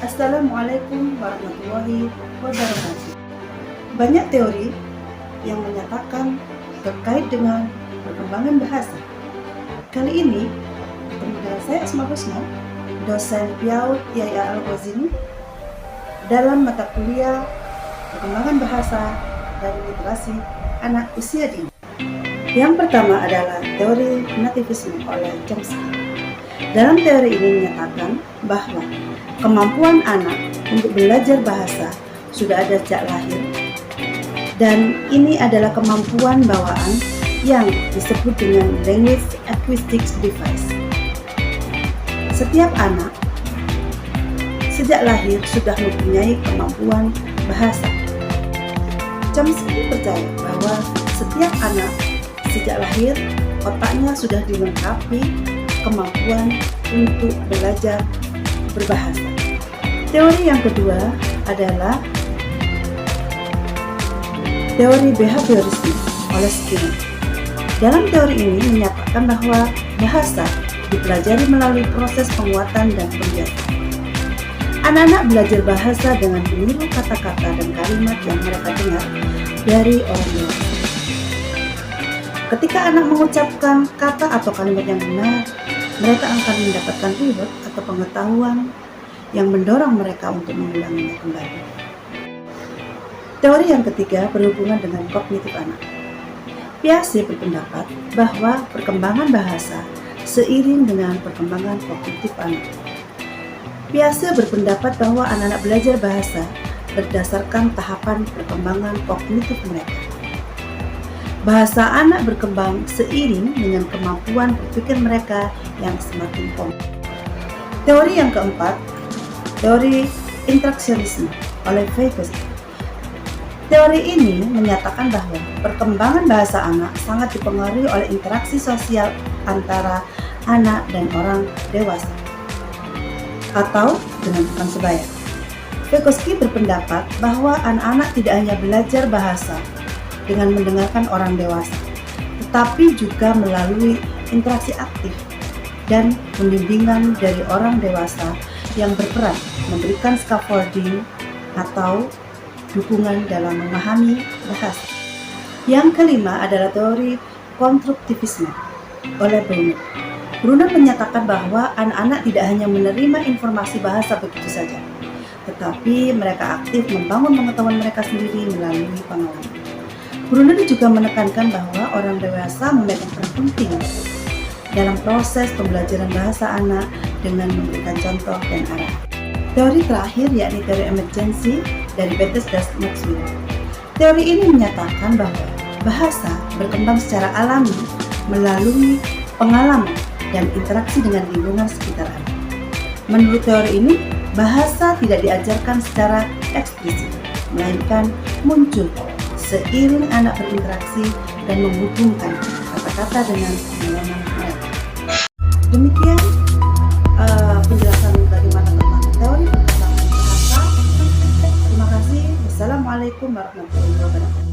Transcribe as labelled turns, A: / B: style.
A: Assalamualaikum warahmatullahi wabarakatuh. Banyak teori yang menyatakan terkait dengan perkembangan bahasa. Kali ini, bertemu dengan saya Asma Husna, dosen PIAUD IAIA Al-Ghazini, dalam mata kuliah perkembangan bahasa dan literasi anak usia dini. Yang pertama adalah teori nativisme oleh Chomsky. Dalam teori ini menyatakan bahwa kemampuan anak untuk belajar bahasa sudah ada sejak lahir, dan ini adalah kemampuan bawaan yang disebut dengan language acquisition device. Setiap anak sejak lahir sudah mempunyai kemampuan bahasa. Chomsky percaya bahwa setiap anak sejak lahir otaknya sudah dilengkapi kemampuan untuk belajar berbahasa. Teori yang kedua adalah teori behaviorisme oleh Skinner. Dalam teori ini menyatakan bahwa bahasa dipelajari melalui proses penguatan dan pembiasaan. Anak-anak belajar bahasa dengan meniru kata-kata dan kalimat yang mereka dengar dari orang dewasa. Ketika anak mengucapkan kata atau kalimat yang benar, mereka akan mendapatkan reward atau pengetahuan yang mendorong mereka untuk mengulanginya kembali. Teori yang ketiga berhubungan dengan kognitif anak. Piaget berpendapat bahwa perkembangan bahasa seiring dengan perkembangan kognitif anak. Piaget berpendapat bahwa anak-anak belajar bahasa berdasarkan tahapan perkembangan kognitif mereka. Bahasa anak berkembang seiring dengan kemampuan berpikir mereka yang semakin kompleks. Teori yang keempat, teori interaksionisme oleh Vygotsky. Teori ini menyatakan bahwa perkembangan bahasa anak sangat dipengaruhi oleh interaksi sosial antara anak dan orang dewasa atau dengan teman sebaya. Vygotsky berpendapat bahwa anak-anak tidak hanya belajar bahasa dengan mendengarkan orang dewasa, tetapi juga melalui interaksi aktif dan pembimbingan dari orang dewasa yang berperan memberikan scaffolding atau dukungan dalam memahami bahasa. Yang kelima adalah teori konstruktivisme oleh Brunner. Brunner menyatakan bahwa anak-anak tidak hanya menerima informasi bahasa begitu saja, tetapi mereka aktif membangun pengetahuan mereka sendiri melalui pengalaman. Brunner juga menekankan bahwa orang dewasa memegang peran penting dalam proses pembelajaran bahasa anak dengan memberikan contoh dan arah. Teori terakhir yakni teori emergensi dari Bertrand Maxwell. Teori ini menyatakan bahwa bahasa berkembang secara alami melalui pengalaman dan interaksi dengan lingkungan sekitar anak. Menurut teori ini, bahasa tidak diajarkan secara eksplisit, melainkan muncul seiring anak berinteraksi dan menghubungkan kata-kata dengan pengalaman mereka. Demikian penjelasan bagaimana tentang teori perkembangan bahasa. Terima kasih. Wassalamualaikum warahmatullahi wabarakatuh.